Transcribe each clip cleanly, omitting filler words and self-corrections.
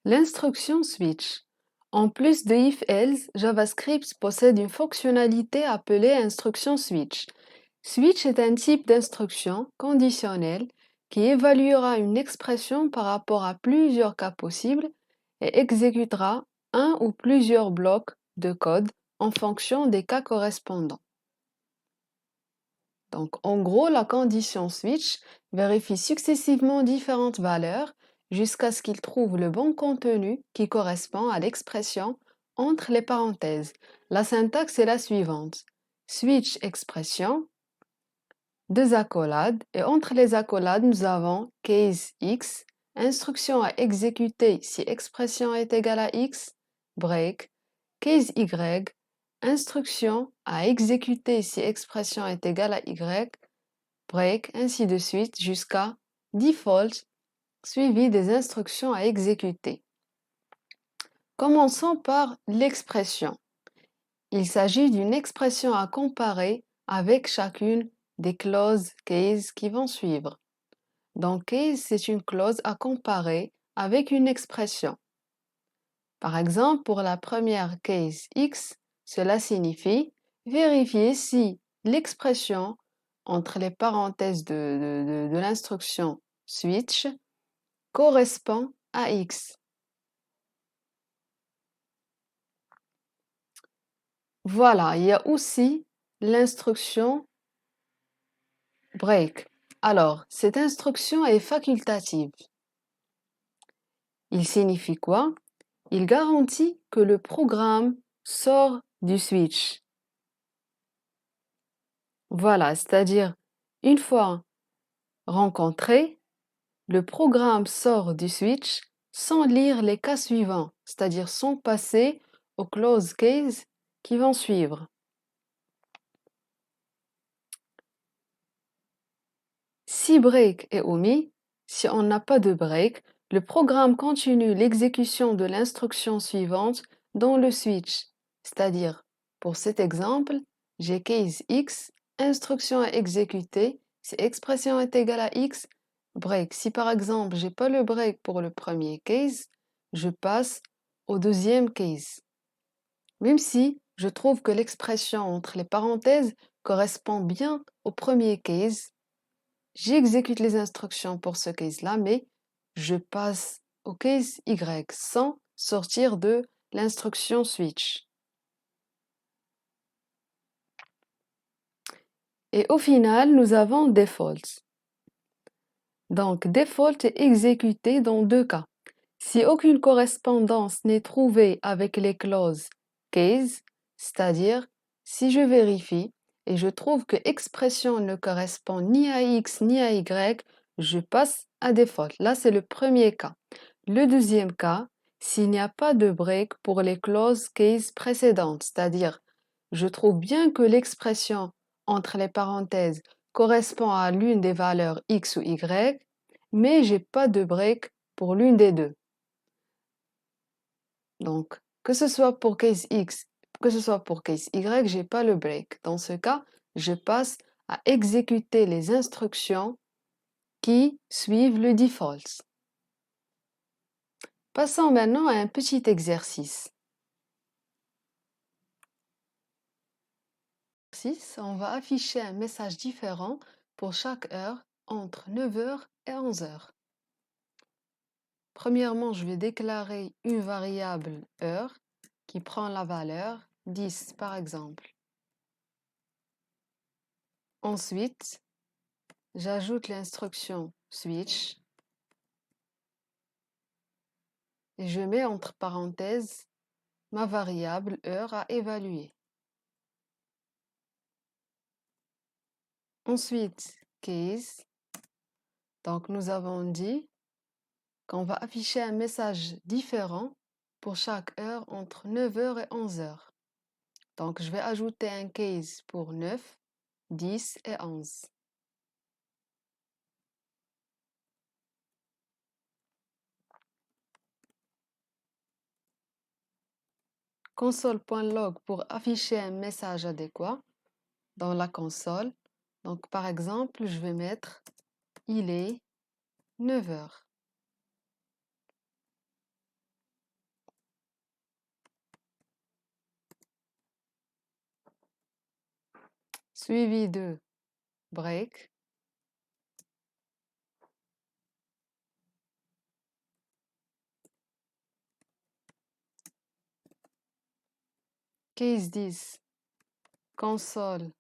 L'instruction switch. En plus de if-else, JavaScript possède une fonctionnalité appelée instruction switch. Switch est un type d'instruction conditionnelle qui évaluera une expression par rapport à plusieurs cas possibles et exécutera un ou plusieurs blocs de code en fonction des cas correspondants. Donc, en gros, la condition switch vérifie successivement différentes valeurs jusqu'à ce qu'il trouve le bon contenu qui correspond à l'expression entre les parenthèses. La syntaxe est la suivante. Switch expression, deux accolades, et entre les accolades, nous avons case x, instruction à exécuter si expression est égale à x, break, case y, instruction à exécuter si expression est égale à y, break, ainsi de suite jusqu'à default, suivi des instructions à exécuter. Commençons par l'expression. Il s'agit d'une expression à comparer avec chacune des clauses case qui vont suivre. Donc, case, c'est une clause à comparer avec une expression. Par exemple, pour la première case x, cela signifie vérifier si l'expression entre les parenthèses de l'instruction switch correspond à x. Voilà, il y a aussi l'instruction break. Alors, cette instruction est facultative. Il signifie quoi? Il garantit que le programme sort du switch. Voilà, c'est-à-dire, une fois rencontré, le programme sort du switch sans lire les cas suivants, c'est-à-dire sans passer aux close case qui vont suivre. Si break est omis, si on n'a pas de break, le programme continue l'exécution de l'instruction suivante dans le switch. C'est-à-dire, pour cet exemple, j'ai case x, instruction à exécuter, si expression est égale à x, break. Si par exemple, j'ai pas le break pour le premier case, je passe au deuxième case. Même si je trouve que l'expression entre les parenthèses correspond bien au premier case, j'exécute les instructions pour ce case-là, mais je passe au case Y sans sortir de l'instruction switch. Et au final, nous avons default. Donc, default est exécuté dans deux cas. Si aucune correspondance n'est trouvée avec les clauses case, c'est-à-dire si je vérifie et je trouve que expression ne correspond ni à x ni à y, je passe à default. Là, c'est le premier cas. Le deuxième cas, s'il n'y a pas de break pour les clauses case précédentes, c'est-à-dire je trouve bien que l'expression entre les parenthèses correspond à l'une des valeurs x ou y, mais j'ai pas de break pour l'une des deux. Donc, que ce soit pour case X, que ce soit pour case Y, j'ai pas le break. Dans ce cas, je passe à exécuter les instructions qui suivent le default. Passons maintenant à un petit exercice. On va afficher un message différent pour chaque heure entre 9h et 11h. Premièrement, je vais déclarer une variable heure qui prend la valeur 10 par exemple. Ensuite, j'ajoute l'instruction switch et je mets entre parenthèses ma variable heure à évaluer. Ensuite, case. Donc, nous avons dit qu'on va afficher un message différent pour chaque heure entre 9h et 11h. Donc, je vais ajouter un case pour 9, 10 et 11. Console.log pour afficher un message adéquat dans la console. Donc, par exemple, je vais mettre « Il est 9h ». suivi de break. Case 10, console.log.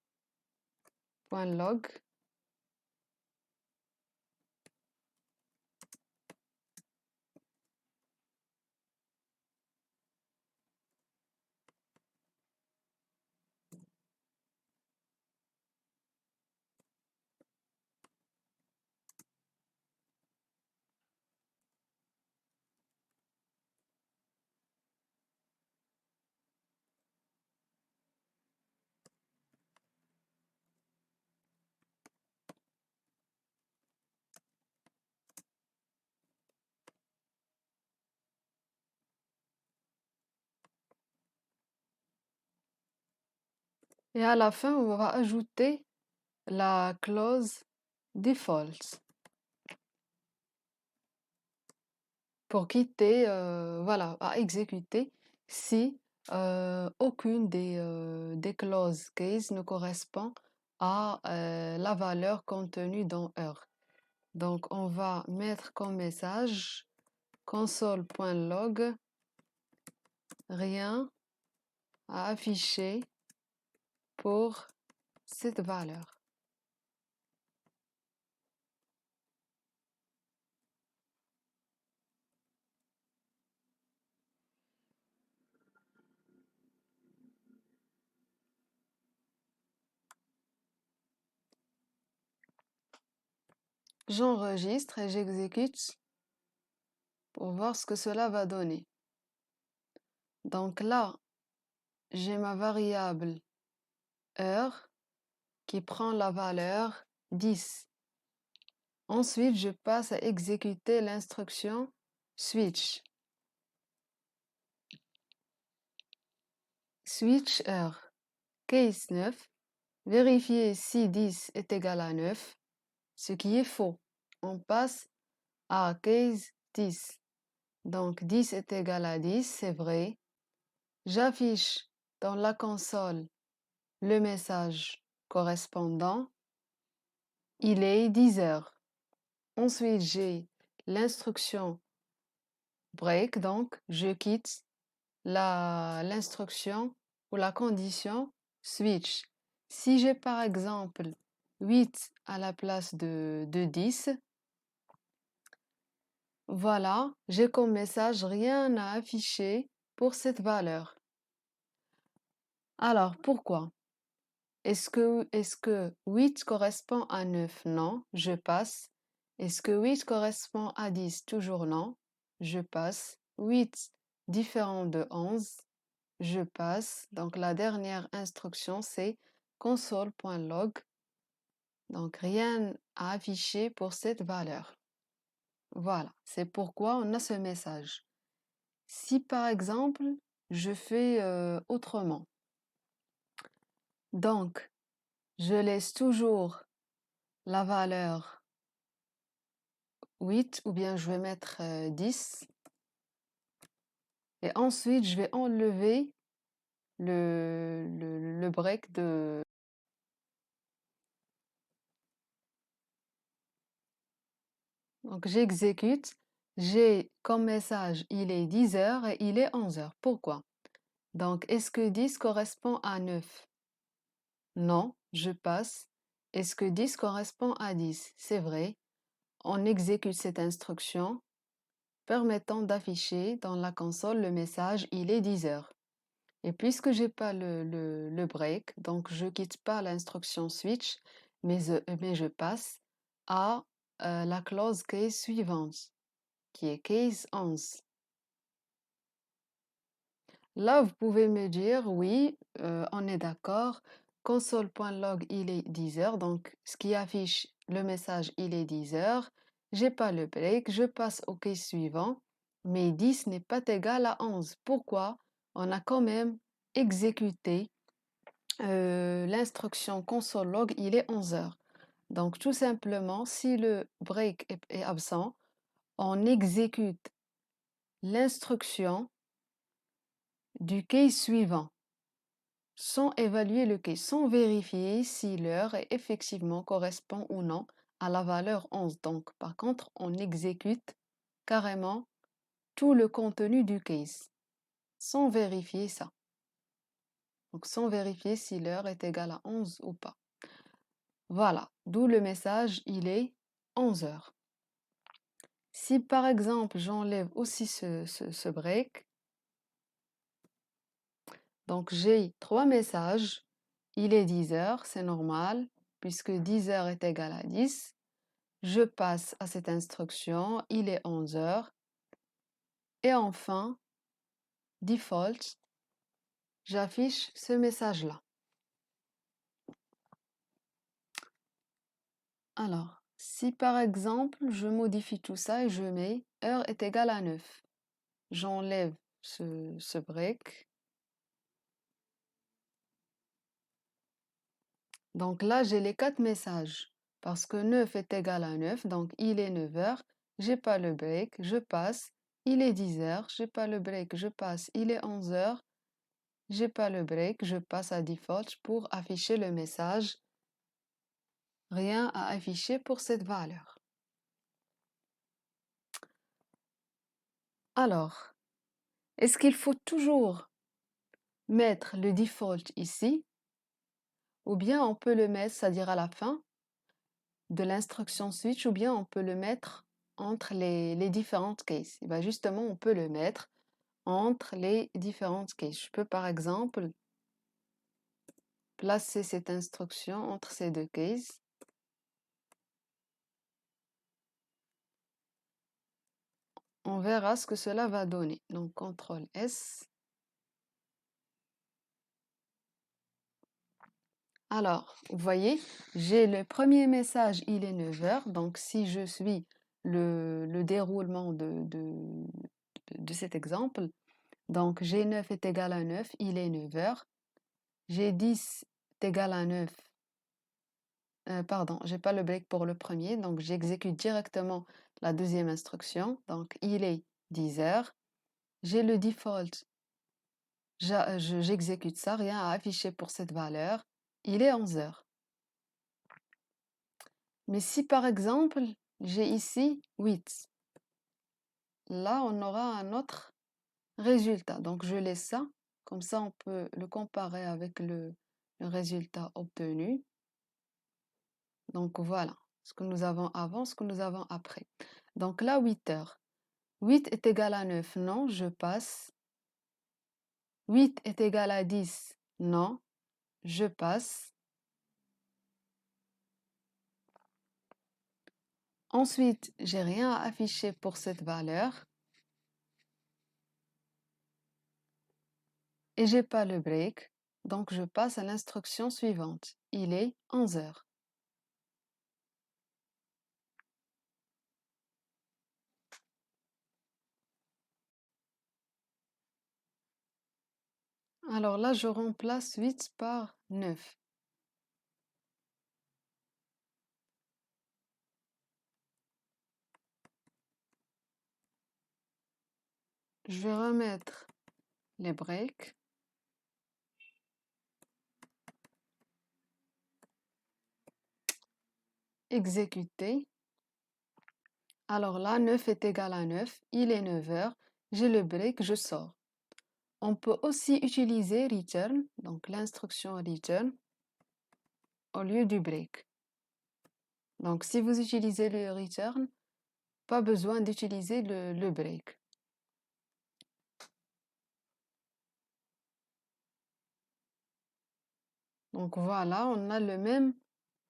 Et à la fin, on va ajouter la clause default pour quitter, voilà, à exécuter si aucune des clauses case ne correspond à la valeur contenue dans heure. Donc, on va mettre comme message console.log, rien à afficher pour cette valeur. J'enregistre et j'exécute pour voir ce que cela va donner. Donc là, j'ai ma variable heure qui prend la valeur 10. Ensuite, je passe à exécuter l'instruction switch. Switch heure. Case 9. Vérifier si 10 est égal à 9, ce qui est faux. On passe à case 10. Donc 10 est égal à 10, c'est vrai. J'affiche dans la console le message correspondant. Il est 10 heures. Ensuite, j'ai l'instruction break, donc je quitte l'instruction ou la condition switch. Si j'ai par exemple 8 à la place de 10, voilà, j'ai comme message rien à afficher pour cette valeur. Alors, pourquoi? Est-ce que 8 correspond à 9? Non, je passe. Est-ce que 8 correspond à 10? Toujours non, je passe. 8 différent de 11, je passe. Donc la dernière instruction, c'est console.log. Donc rien à afficher pour cette valeur. Voilà, c'est pourquoi on a ce message. Si par exemple, je fais autrement. Donc, je laisse toujours la valeur 8 ou bien je vais mettre 10. Et ensuite, je vais enlever le break de... Donc, j'exécute. J'ai comme message, il est 10 heures et il est 11 heures. Pourquoi? Donc, est-ce que 10 correspond à 9? Non, je passe. Est-ce que 10 correspond à 10? C'est vrai. On exécute cette instruction permettant d'afficher dans la console le message il est 10 heures. Et puisque j'ai pas le break, donc je quitte pas l'instruction switch, mais je passe à la clause case suivante, qui est case 11. Là, vous pouvez me dire, oui, on est d'accord, console.log, il est 10 heures, donc ce qui affiche le message, il est 10 heures. J'ai pas le break, je passe au case suivant, mais 10 n'est pas égal à 11. Pourquoi? On a quand même exécuté l'instruction console.log, il est 11 heures. Donc tout simplement, si le break est absent, on exécute l'instruction du case suivant. sans évaluer le case, sans vérifier si l'heure effectivement correspond ou non à la valeur 11. Donc, par contre, on exécute carrément tout le contenu du case, sans vérifier ça. Donc, sans vérifier si l'heure est égale à 11 ou pas. Voilà, d'où le message, il est 11 heures. Si par exemple, j'enlève aussi ce break, donc j'ai 3 messages, il est 10 heures, c'est normal, puisque 10 heures est égal à 10. Je passe à cette instruction, il est 11 heures. Et enfin, default, j'affiche ce message-là. Alors, si par exemple, je modifie tout ça et je mets heure est égale à 9, j'enlève ce break. Donc là, j'ai les 4 messages parce que 9 est égal à 9, donc il est 9 heures, j'ai pas le break, je passe, il est 10 heures, j'ai pas le break, je passe, il est 11 heures, j'ai pas le break, je passe à default pour afficher le message. Rien à afficher pour cette valeur. Alors, est-ce qu'il faut toujours mettre le default ici ou bien on peut le mettre, c'est-à-dire à la fin de l'instruction switch, ou bien on peut le mettre entre les différentes cases. Et bien justement, on peut le mettre entre les différentes cases. Je peux par exemple placer cette instruction entre ces deux cases. On verra ce que cela va donner. Donc, CTRL S. Alors, vous voyez, j'ai le premier message, il est 9 heures. Donc, si je suis le déroulement de cet exemple, donc G9 est égal à 9, il est 9 heures. G10 est égal à 9. Pardon, j'ai pas le break pour le premier, donc j'exécute directement la deuxième instruction. Donc, il est 10 heures. J'ai le default, j'exécute ça, rien à afficher pour cette valeur. Il est 11 heures. Mais si par exemple, j'ai ici 8, là on aura un autre résultat. Donc je laisse ça, comme ça on peut le comparer avec le résultat obtenu. Donc voilà, ce que nous avons avant, ce que nous avons après. Donc là, 8 heures. 8 est égal à 9, non, je passe. 8 est égal à 10, non, je passe. Ensuite, j'ai rien à afficher pour cette valeur. Et j'ai pas le break, donc je passe à l'instruction suivante. Il est 11 heures. Alors là, je remplace 8 par 9. Je vais remettre les breaks. Exécuter. Alors là, 9 est égal à 9, il est 9 heures, j'ai le break, je sors. On peut aussi utiliser return, donc l'instruction return, au lieu du break. Donc si vous utilisez le return, pas besoin d'utiliser le break. Donc voilà, on a le même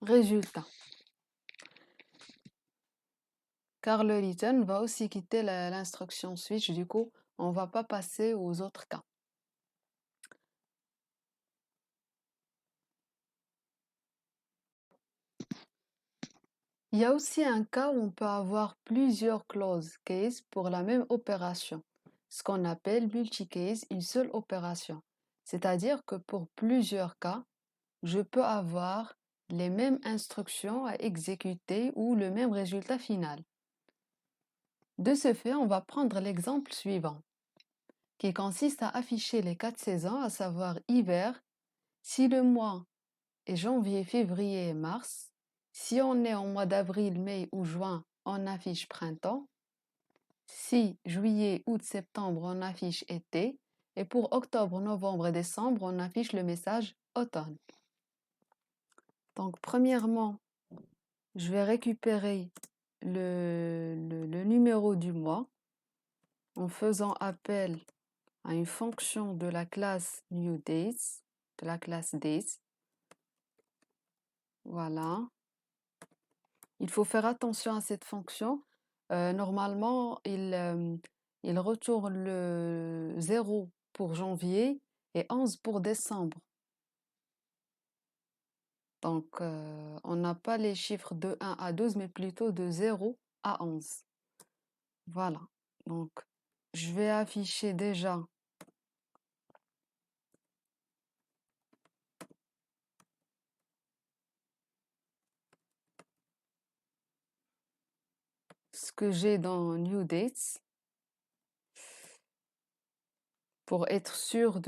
résultat. Car le return va aussi quitter l'instruction switch, du coup, on ne va pas passer aux autres cas. Il y a aussi un cas où on peut avoir plusieurs close cases pour la même opération, ce qu'on appelle multi-case, une seule opération. C'est-à-dire que pour plusieurs cas, je peux avoir les mêmes instructions à exécuter ou le même résultat final. De ce fait, on va prendre l'exemple suivant, qui consiste à afficher les 4 saisons, à savoir hiver, Si le mois est janvier, février et mars, si on est en mois d'avril, mai ou juin, on affiche printemps. Si juillet, août, septembre, on affiche été. Et pour octobre, novembre et décembre, on affiche le message automne. Donc, premièrement, je vais récupérer le numéro du mois en faisant appel à une fonction de la classe newDates, de la classe dates. Voilà. Il faut faire attention à cette fonction. Normalement, il retourne le 0 pour janvier et 11 pour décembre. Donc, on n'a pas les chiffres de 1 à 12, mais plutôt de 0 à 11. Voilà. Donc, je vais afficher déjà ce que j'ai dans New Dates pour être sûr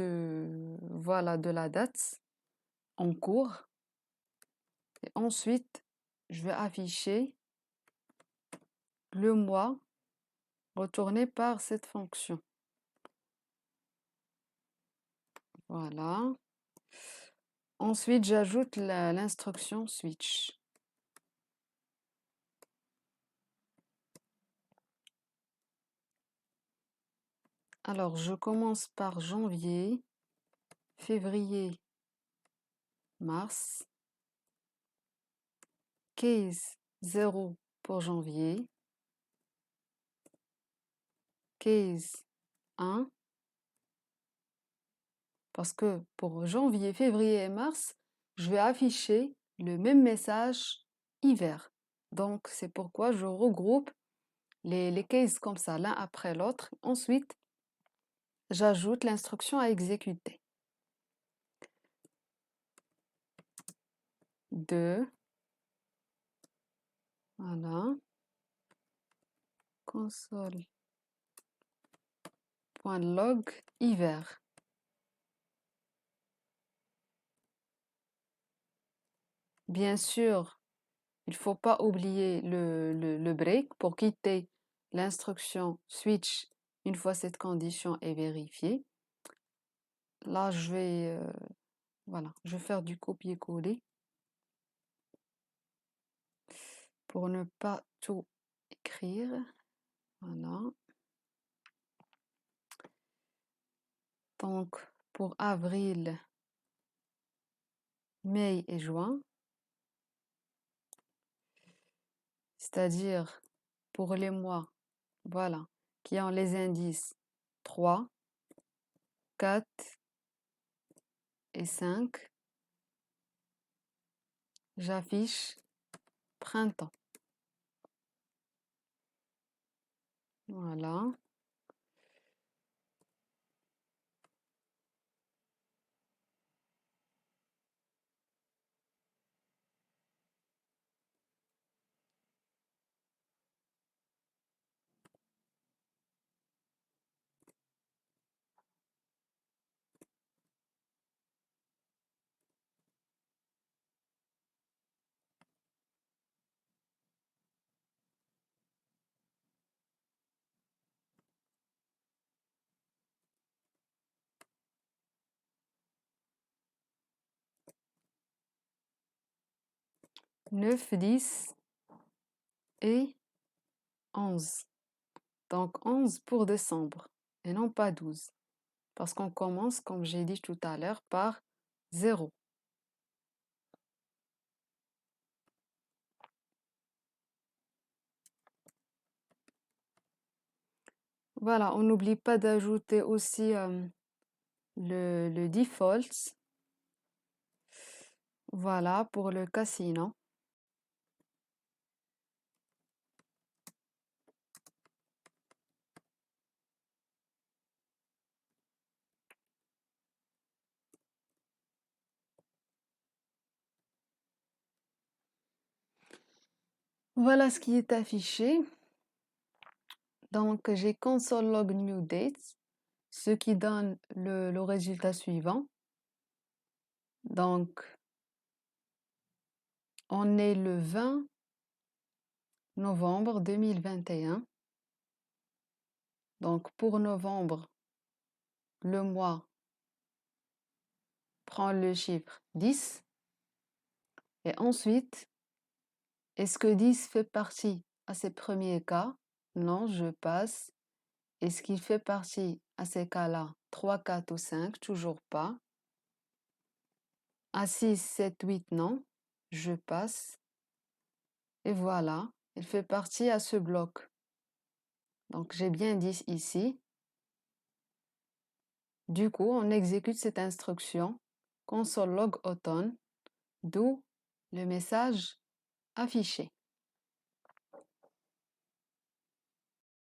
voilà, de la date en cours. Et ensuite, je vais afficher le mois retourné par cette fonction. Voilà. Ensuite, j'ajoute l'instruction switch. Alors, je commence par janvier, février, mars. Case 0 pour janvier. Case 1. Parce que pour janvier, février et mars, je vais afficher le même message hiver. Donc, c'est pourquoi je regroupe les cases comme ça, l'un après l'autre. Ensuite, j'ajoute l'instruction à exécuter. 2. Voilà. Console.log hiver. Bien sûr, il ne faut pas oublier le break pour quitter l'instruction switch une fois cette condition est vérifiée. Là, voilà, je vais faire du copier-coller pour ne pas tout écrire. Voilà. Donc, pour avril, mai et juin, c'est-à-dire pour les mois, voilà, qui ont les indices 3, 4 et 5, j'affiche printemps. Voilà. Neuf, 10 et 11. Donc 11 pour décembre et non pas 12. Parce qu'on commence, comme j'ai dit tout à l'heure, par 0. Voilà, on n'oublie pas d'ajouter aussi le default. Voilà, pour le casino. Voilà ce qui est affiché. Donc, j'ai console log new dates, ce qui donne le résultat suivant. Donc, on est le 20 novembre 2021. Donc, pour novembre, le mois prend le chiffre 10. Et ensuite, est-ce que 10 fait partie à ces premiers cas? Non, je passe. Est-ce qu'il fait partie à ces cas-là? 3, 4 ou 5? Toujours pas. À 6, 7, 8, non, je passe. Et voilà, il fait partie à ce bloc. Donc, j'ai bien 10 ici. Du coup, on exécute cette instruction console log automne, d'où le message affiché.